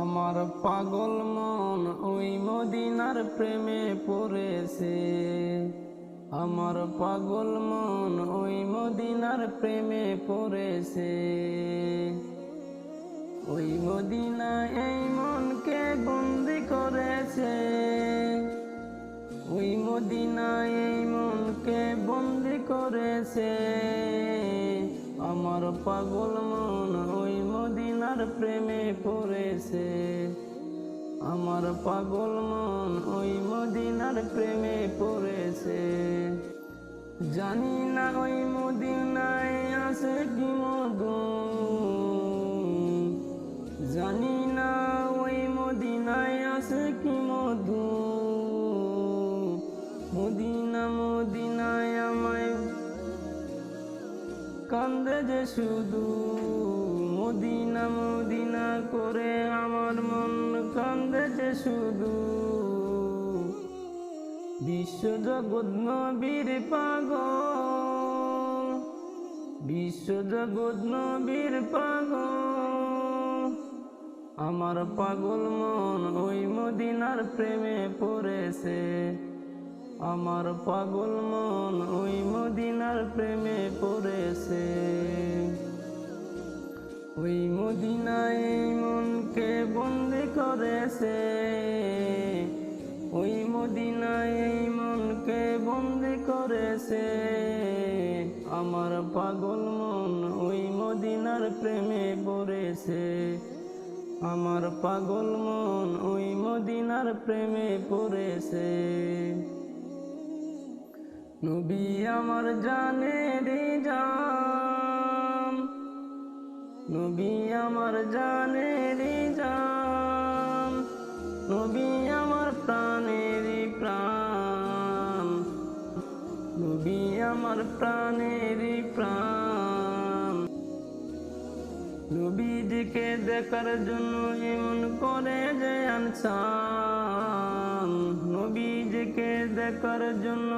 আমার পাগল মন ওই মদিনার প্রেমে পড়েছে। আমার পাগল মন ওই মদিনার প্রেমে পড়েছে। ওই মদিনা এই মনকে বন্দি করেছে। ওই মদিনা এই মনকে বন্দি করেছে। আমার পাগল মন ওই মদিনার প্রেমে পড়েছে। আমার পাগল মন ওই মদিনার প্রেমে পড়েছে। জানি না ওই মদিনায় আছে কি মধু, জানি না ওই মদিনায় আছে কি মধু। মদিনা মদিনায় আমায় কান্দে যে শুধু, মদিনা মদিনা করে আমার মন কান্দে যে শুধু। বিশ্ব জগৎ নবীর পাগল, বিশ্ব জগৎ নবীর পাগল। আমার পাগল মন ওই মদিনার প্রেমে পড়েছে। আমার পাগল মন ওই মদিনার প্রেমে পড়েছে। ওই মদিনায় এই মনকে বন্দি করেছে। ওই মদিনায় এই মনকে বন্দি করেছে। আমার পাগল মন ওই মদিনার প্রেমে পড়েছে। আমার পাগল মন ওই মদিনার প্রেমে পড়েছে। নবী আমার জানের জান, নবী আমার জানের জান, নবী আমার প্রাণের প্রাণ, নবী আমার প্রাণের প্রাণ। নবীজিকে দেখার জন্য এমন করে যে আনসান, নবীজিকে দেখার জন্য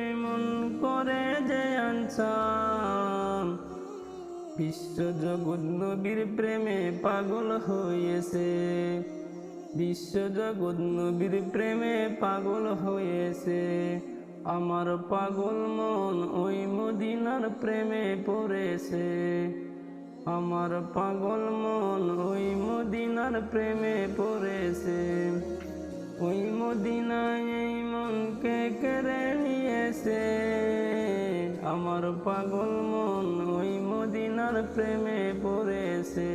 এমন করে যে আনসান। বিশ্ব জগৎ নবীর প্রেমে পাগল হয়েছে। বিশ্ব জগৎ নবীর প্রেমে পাগল হয়েছে। আমার পাগল মন ওই মদিনার প্রেমে পড়েছে। আমার পাগল মন ওই মদিনার প্রেমে পড়েছে। ওই মদিনায় এই মনকে কেড়ে নিয়েছে। আমার পাগল মন ওই মদিনার প্রেমে পড়েছে।